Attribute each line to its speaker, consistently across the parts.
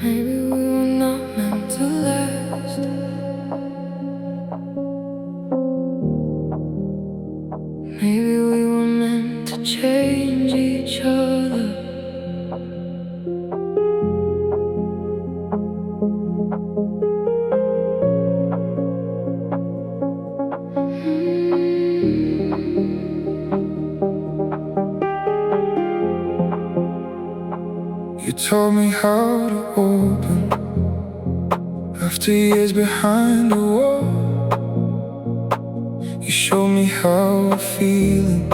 Speaker 1: Maybe we were not meant to last. Maybe we were meant to change each other. You taught me how to open after years behind the wall. You showed me how a feeling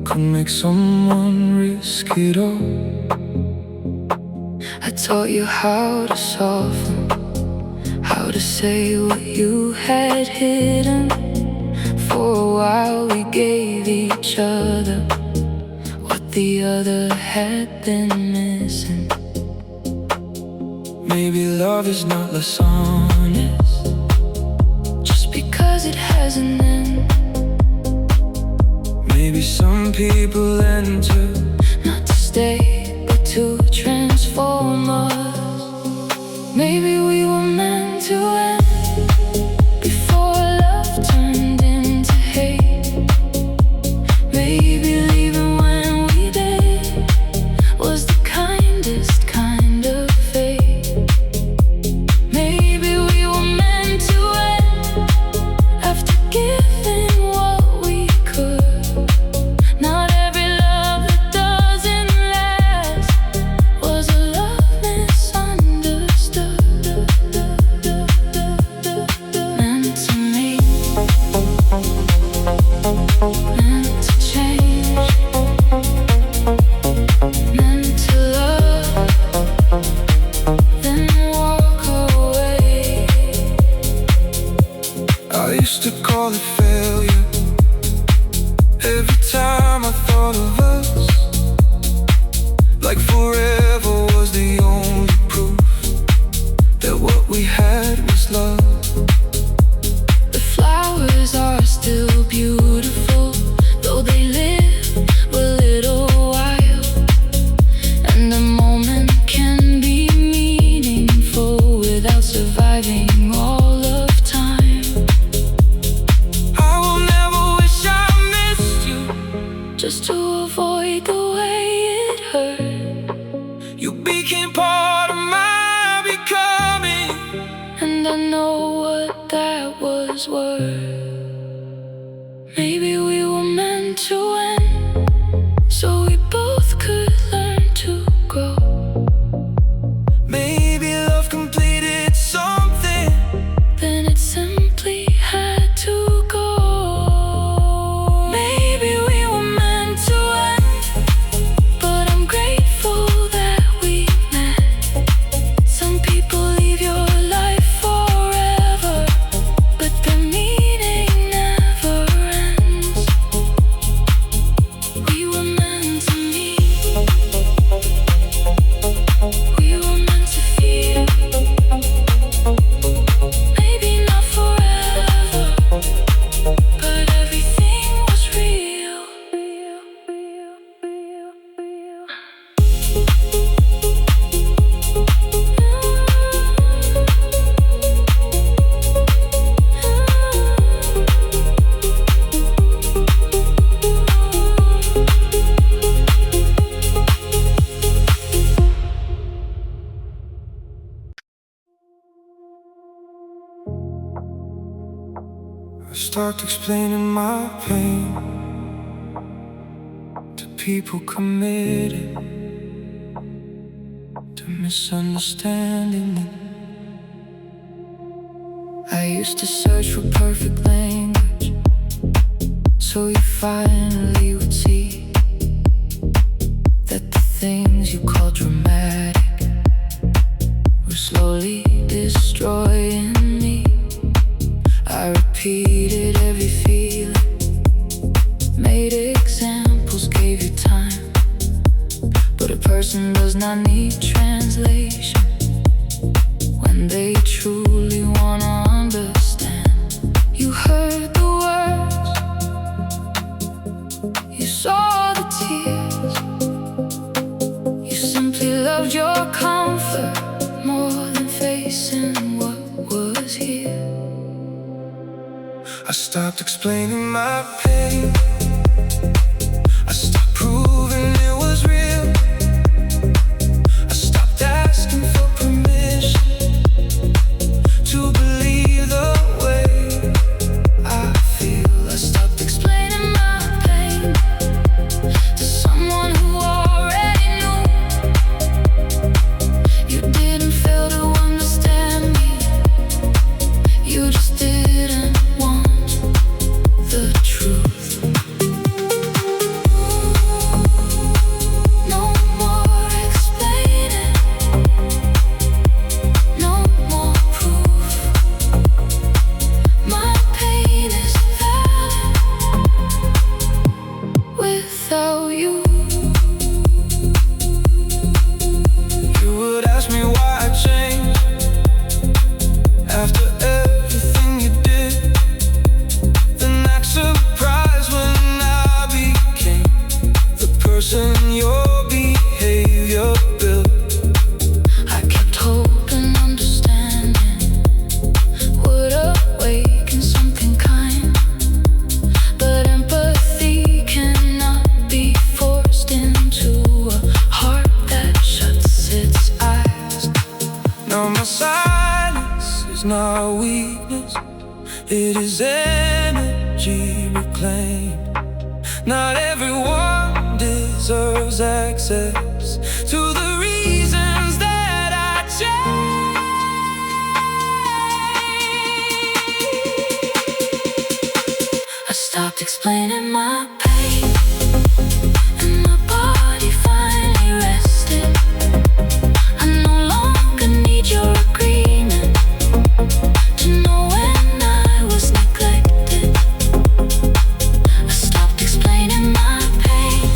Speaker 1: could make someone risk it all. I taught you how to soften, how to say what you had hidden. For a while we gave each other what the other had been missing. Maybe love is not less honest just because it has an end. Maybe some people enter not to stay but to transform us. Maybe we were meant to end before love turned into hate. Maybe leaving when we did was the kindest kind of fate. Maybe we were meant to end after giving what we could. Not every love that doesn't last was a love misunderstood. Meant to me, meant to change, meant to love, then walk away. I used to call it failure every time I thought of us, like forever was the only proof that what we had was love. The flowers are still beautiful, though they live a little while, and a moment can be meaningful without surviving all of time. I will never wish I missed you just to avoid the way it hurt. You became part of my becoming, and I know what that was worth. Maybe we were meant to end so we both could learn to grow. Maybe love completed something, then it simply had to go. Maybe we were meant to end, but I'm grateful that we met. Some people leave your life forever, but the meaning never ends. We were meant to meet, we were meant to feel. Maybe not forever, but everything was real. I start explaining my pain to people committed to misunderstanding it. I used to search for perfect language so you finally would see that the things you call dramatic were slowly destroying me. I repeated every feeling, made examples, gave you time, but a person does not need translation when they truly wanna understand. You heard the words, you saw the tears, you simply loved your comfort, I stopped explaining my pain. I stopped proving it was real. I stopped asking for permission to believe the way I feel. I stopped explaining my pain to someone who already knew. You didn't fail to understand me. You just didn't want the truth. No more explaining, no more proof. My pain is valid without you. You would ask me why I changed after everything you did. Then act surprised when I became the person your behavior built. I kept hoping understanding would awaken something kind, but empathy cannot be forced into a heart that shuts its eyes. Now my silence is not weakness, it is energy reclaimed. Not everyone deserves access to the reasons that I changed. I stopped explaining my pain, and my body finally rested. I no longer need your agreement to know when I was neglected. I stopped explaining my pain.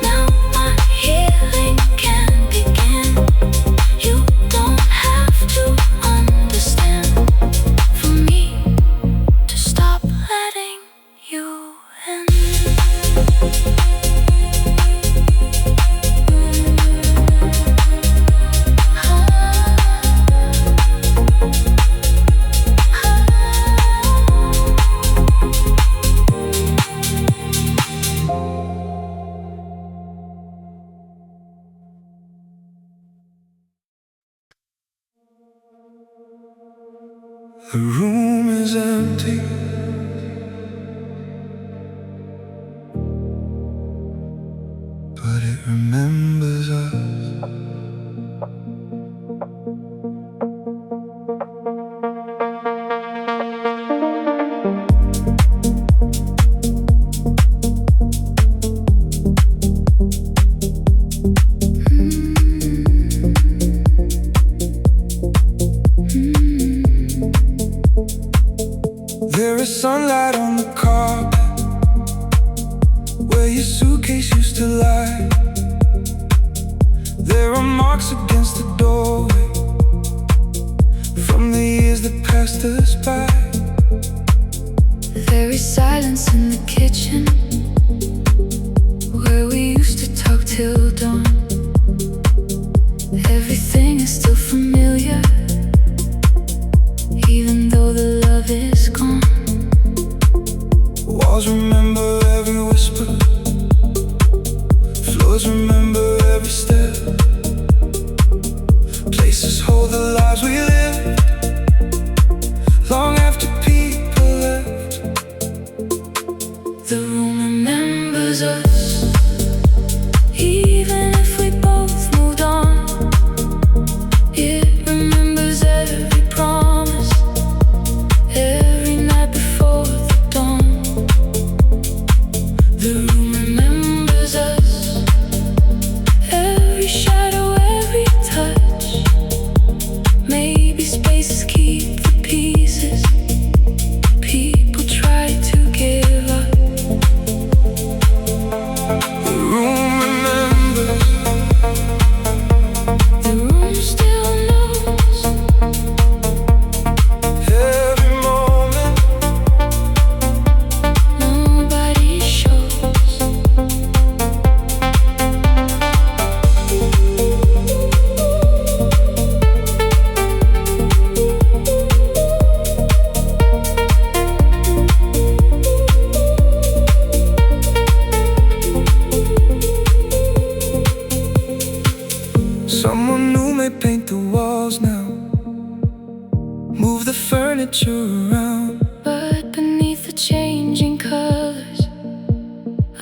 Speaker 1: Now my healing can begin. You don't have to understand for me to stop letting you in. The room is empty, but it remembers us. There is sunlight on the carpet where your suitcase used to lie. There are marks against the doorway from the years that passed us by. There is silence in the kitchen where we used to talk till dawn. Everything is still familiar, even though the love is gone. Walls remember every whisper, floors remember every step. Places hold the lives we lived long after people left. The room remembers us, even if we both moved on. It remembers every promise, every night before the dawn. The room remembers us, every shadow, every touch. Maybe spaces keep the pieces people try to give up. The room remembers that you're around.
Speaker 2: But beneath the changing colors,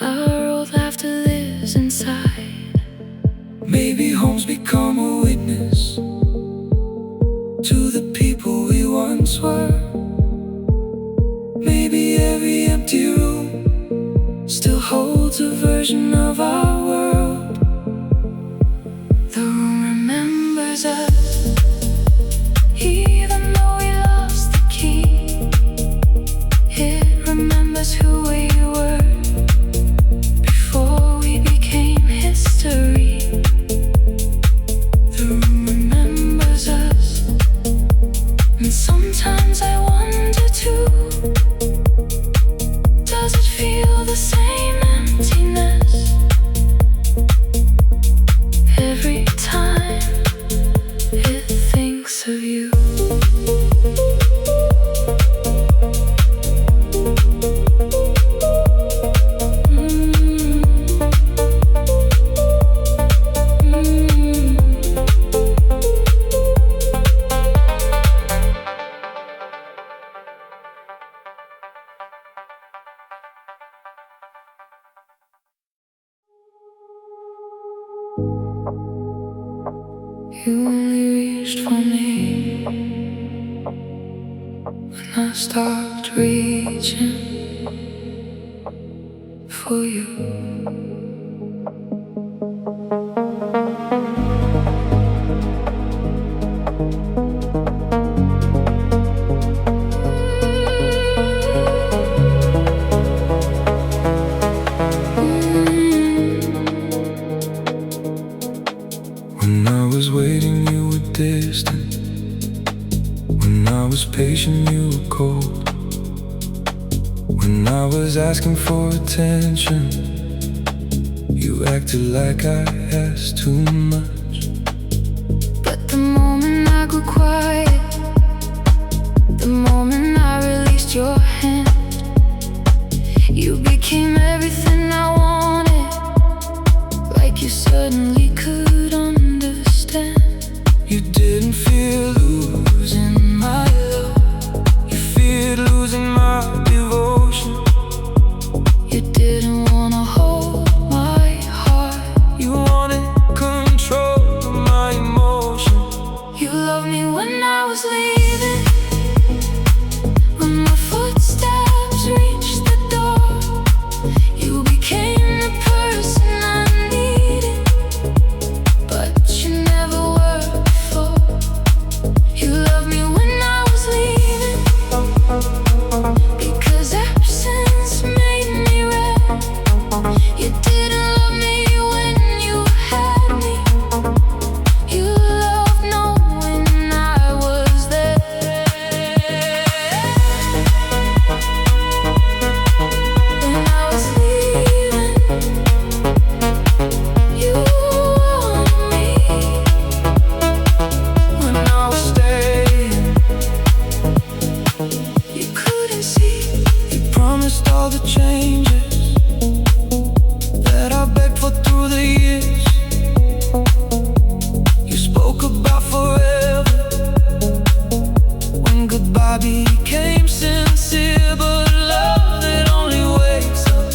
Speaker 2: our old laughter lives inside.
Speaker 1: Maybe home's become a witness to the people we once were. Maybe every empty room still holds a version of our world.
Speaker 2: The room remembers us, even though we lost the key. It remembers who we were before we became history. The room remembers us, and sometimes I wonder too, does it feel the same emptiness every time it thinks of you? You only reached for me when I stopped reaching for you.
Speaker 1: When I was waiting, you were distant. When I was patient, you were cold. When I was asking for attention, you acted like I asked too much.
Speaker 2: But the moment I grew quiet, the moment I released your hand, you became everything I wanted, like you suddenly could understand.
Speaker 1: You didn't fear losing my love, you feared losing my devotion.
Speaker 2: You didn't wanna hold my heart,
Speaker 1: You wanted control of my emotion.
Speaker 2: you loved me when I was leaving, when my footsteps reached the door. You became the person I needed, but you never were before. You loved me when I was leaving, because absence made me red. You didn't love me when you had me, you loved knowing I was there. When I was leaving, you wanted me.
Speaker 1: When I was staying,
Speaker 2: You couldn't see,
Speaker 1: you promised all the changes that I begged for through the years. You spoke about forever when goodbye became sincere. But love that only wakes up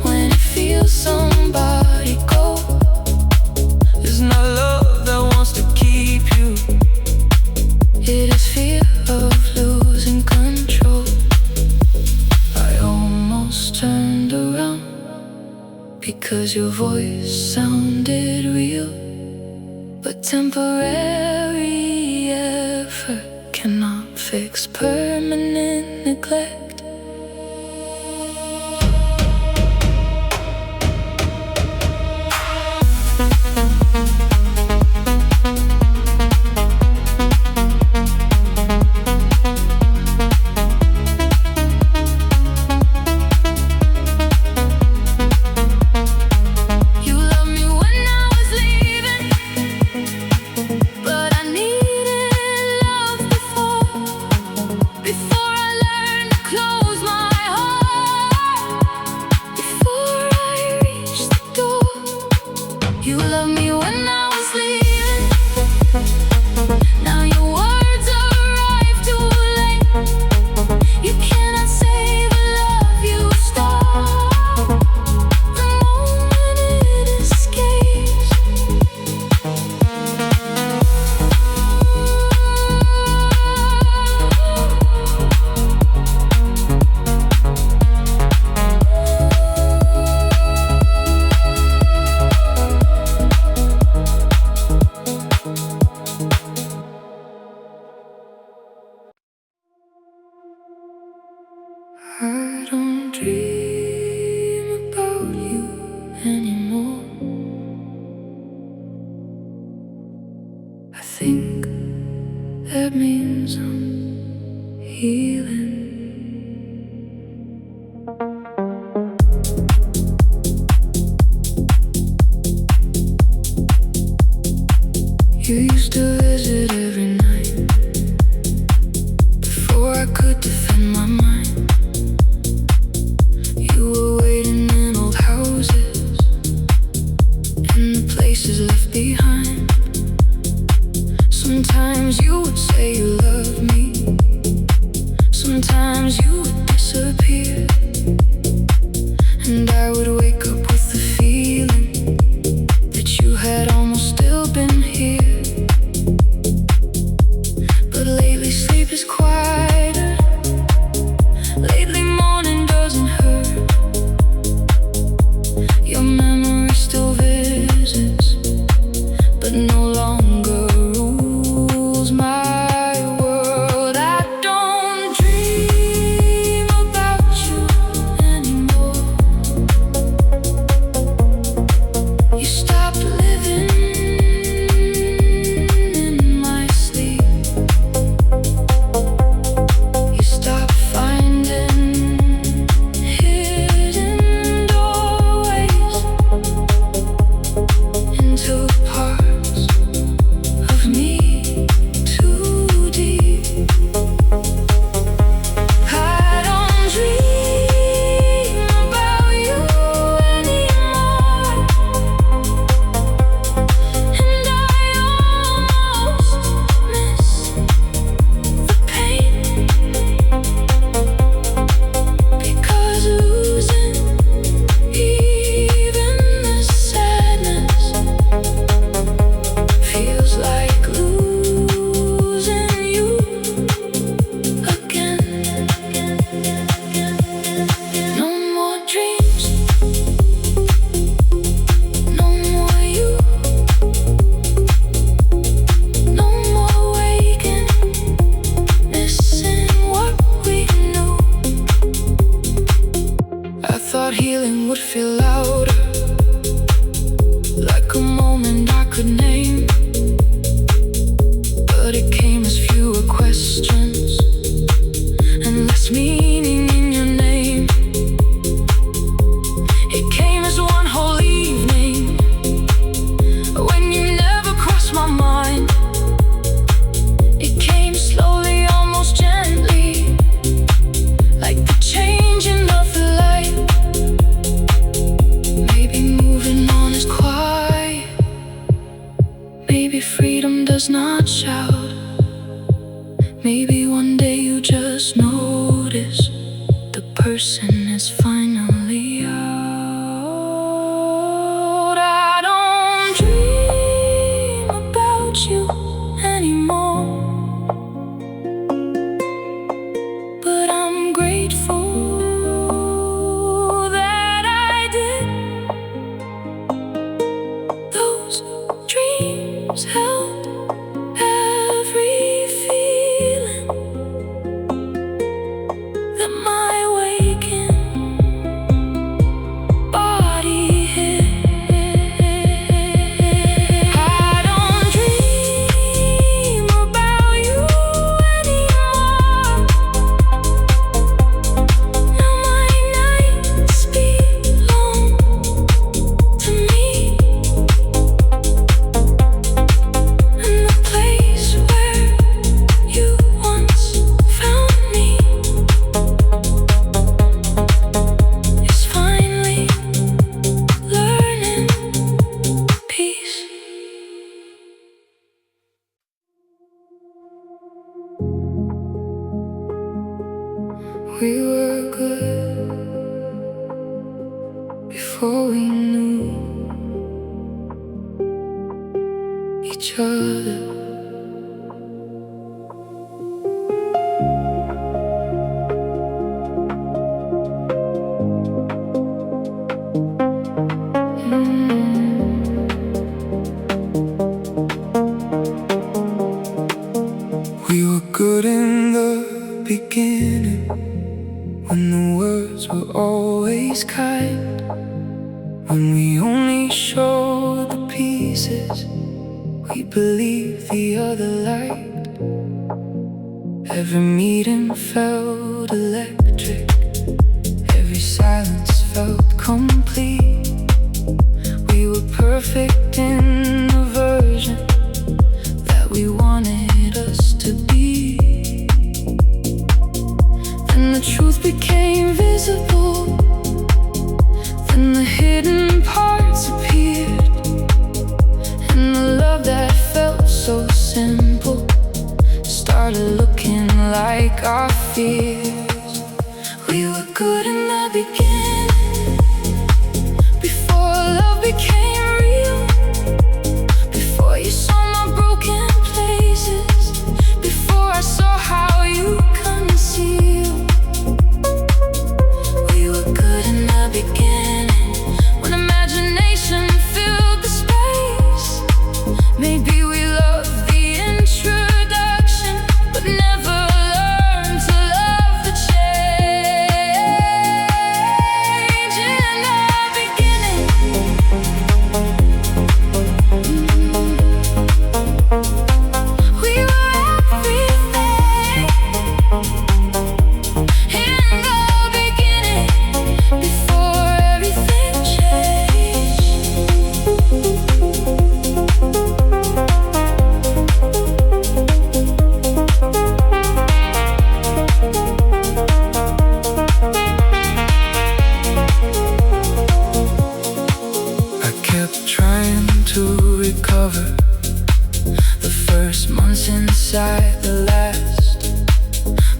Speaker 2: when it feels somebody go.
Speaker 1: is not love that wants to keep you.
Speaker 2: It is fear of losing control. I almost turned around because your voice sounded real. But temporary effort cannot fix permanent neglect. You loved me when I was leaving, but I needed love before I learned to close my heart, before I reached the door. You loved me when I was leaving, now your words arrive too anymore. I think that means I'm healing. You used to visit every night before I could defend my mind. You were waiting in old houses and the places left behind. Sometimes you would say you loved me, sometimes you would disappear, and I would wake up with the feeling that you had almost still been here. But lately sleep is quieter, lately morning doesn't hurt. Your memory still visits, but no longer rules my world. I don't dream about you anymore. You stopped living in my sleep. You stopped finding hidden doorways into parts of me too deep. I don't dream about you anymore, and I almost miss the pain, because losing even the sadness feels like losing you again. No more dreams, no more you, no more waking, missing what we knew. I thought healing would feel louder, like a moment I could name, but it came as fewer questions and less meaning in your name. It came as one whole evening when you never crossed my mind. It came slowly, almost gently, like the changing of the light. Maybe moving on is quiet, maybe freedom does not shout. Maybe one day you just notice the person is finally out. I don't dream about you anymore, but I'm grateful that I did. Those dreams held every feeling that my waking body hid. I don't dream about you anymore. Now my nights belong to me, and the place where you once found me is finally learning peace. We were good before we knew each other. We were good in the beginning, when the words were always kind, when we only
Speaker 1: we showed the pieces we believed the other lied. Every meeting felt electric, every silence felt complete. We were perfect in the version that we wanted us to be. Then the truth became visible, then the hidden parts appeared, and the love that felt so simple started looking like our fears. We were good in the beginning, before love became real, before you saw my broken places, before I saw how you conceal. We were good in the beginning, when imagination filled the space. Maybe we loved the introduction, but never learned to love the change. In the beginning, we were everything. In the beginning, before everything changed. I kept trying to recover the first months inside the last,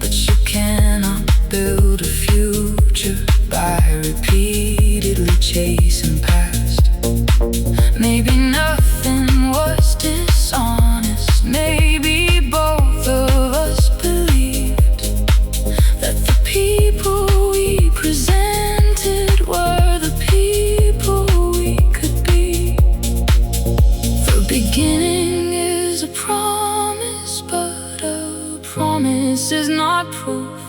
Speaker 1: but you cannot build a future by repeatedly chasing past. Maybe nothing was dishonest, maybe both of us believed that the people we presented were the people we could be. The beginning is a promise, but a promise is not proof.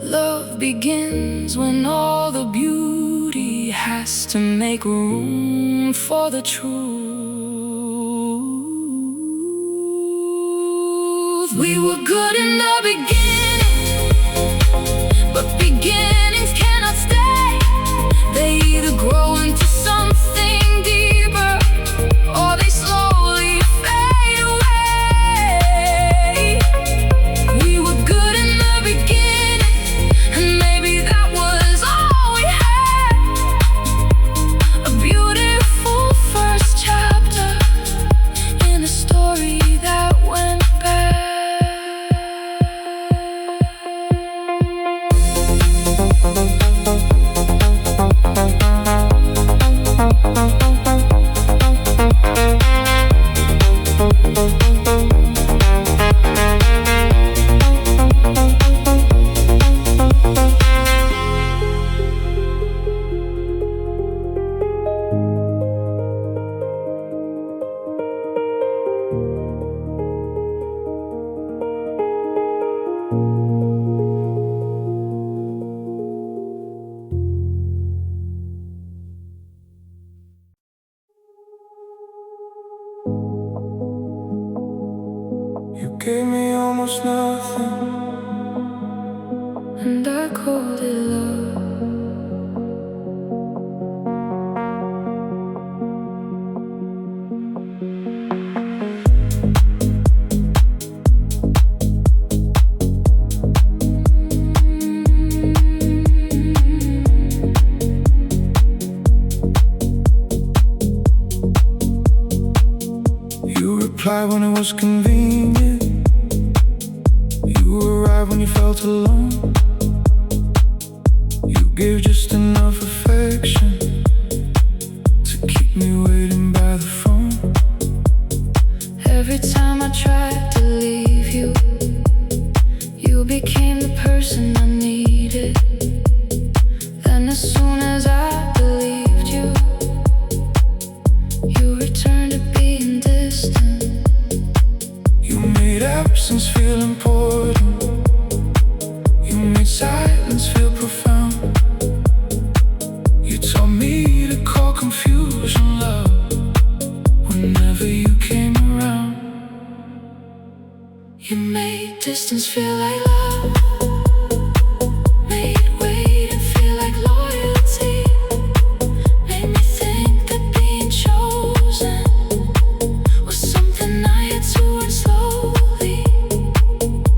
Speaker 1: Love begins when all the beauty has to make room for the truth. We were good in the beginning, but beginnings cannot stay. They either grow into something deeper, or they slowly fade away. We were good in the beginning, and maybe that was all we had. A beautiful first chapter in a story that went bad. You gave me almost nothing, and I called it love. You replied when it was convenient. You arrived when you felt alone. You gave just enough affection to keep me waiting by the phone. Every time I tried to leave you, you became the person I needed. Then as soon as I believed you, you returned to being distant. You made absence feel important. You made silence feel profound. You taught me to call confusion
Speaker 2: distance feel like love. Made wait and feel like loyalty. Made me think that being chosen was something I had to earn slowly.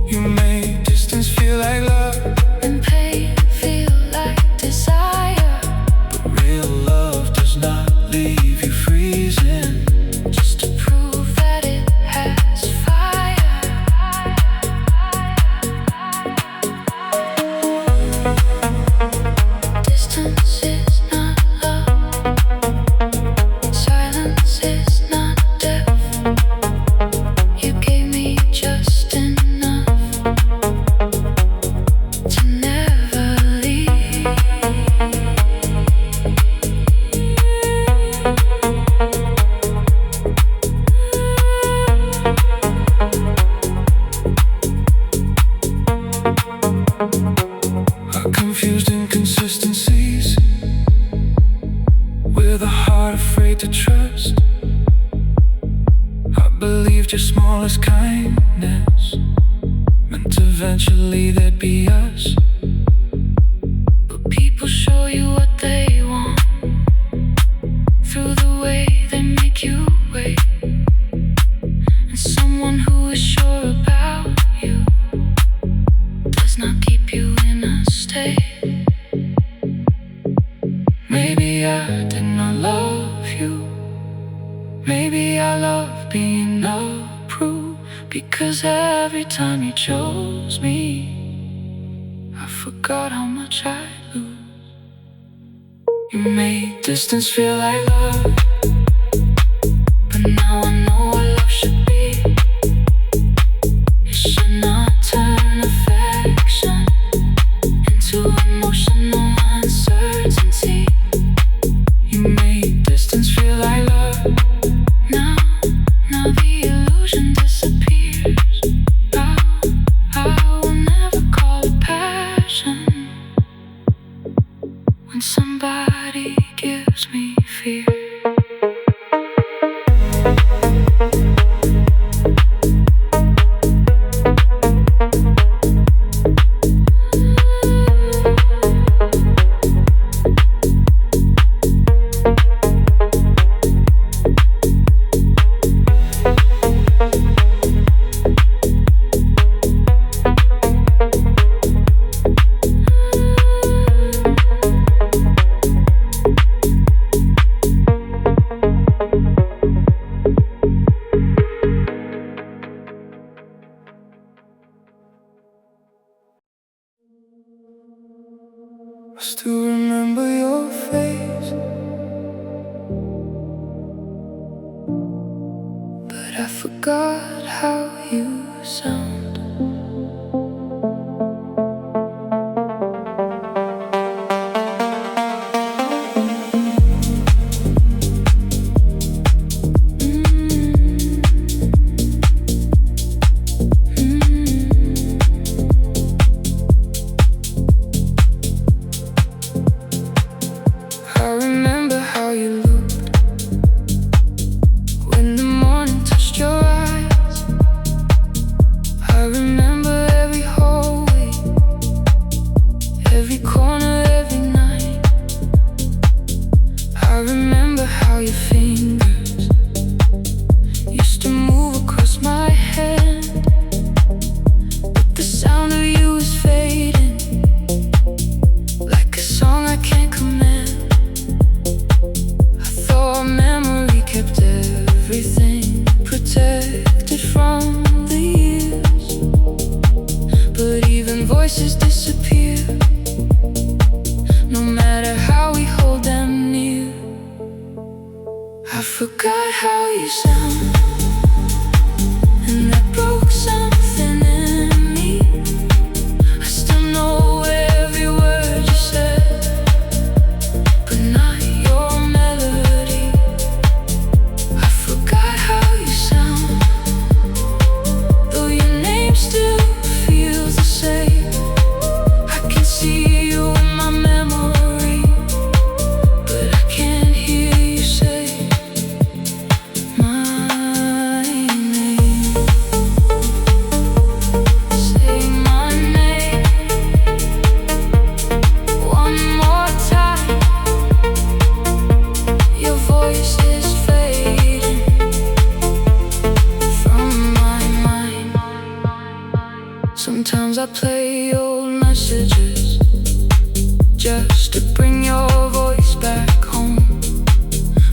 Speaker 1: You made distance feel like love,
Speaker 2: And pain feel like desire.
Speaker 1: but real love does not leave you freezing.
Speaker 2: Just to prove that it has fire. Distance is not love. Silence is not death. You gave me just enough to never leave.
Speaker 1: Our confused inconsistencies, with a heart afraid to trust. I believed your smallest kindness meant eventually there'd be us.
Speaker 2: But people show you what they want through the way they make you wait. And someone who is sure about you does not keep you in a state.
Speaker 1: Maybe I did not love you. Maybe I love being approved, because every time you chose me, I forgot how much I lose. You made distance feel like love,
Speaker 2: But now I know what love should be. It should not turn affection into emotional uncertainty.
Speaker 1: you made distance feel like love.
Speaker 2: Now the illusion disappears. I will never call it passion when somebody gives me fear.
Speaker 1: I still remember your face,
Speaker 2: But I forgot how you sound.
Speaker 1: I remember how you looked when the morning touched your eyes. I remember every hallway, every corner, every night. I remember how your fingers used to move across my hand, but the sound of you is fading like a song I can't command. I thought memory kept everything protected from the years, but even voices disappear, no matter how we hold them near. I forgot how you sound, and that broke something in me. I still know every word you said, but not your melody. I forgot how you sound, though your name still feels the same. I can see you in my memory, but I can't hear you say my name.
Speaker 2: I play old messages just to bring your voice back home.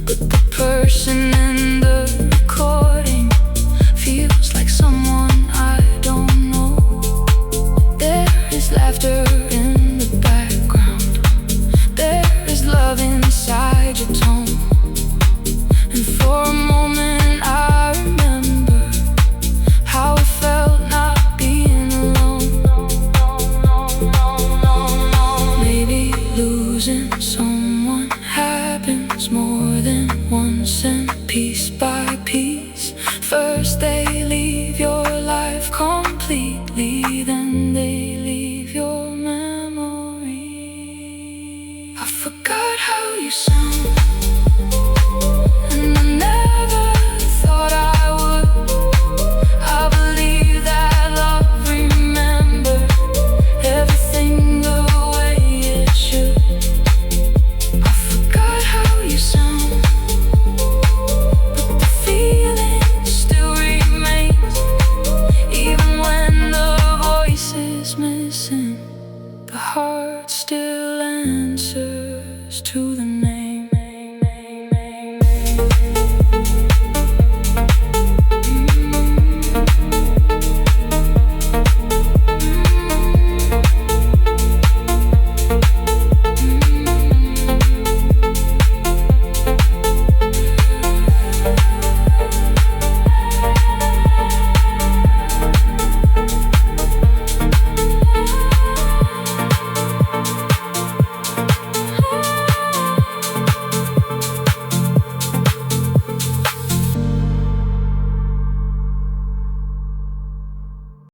Speaker 2: But the person in the recording feels like someone I don't know. There is laughter in the background, there is love inside your tone. And for a moment I remember how it felt not being alone. Maybe losing someone happens more than once, and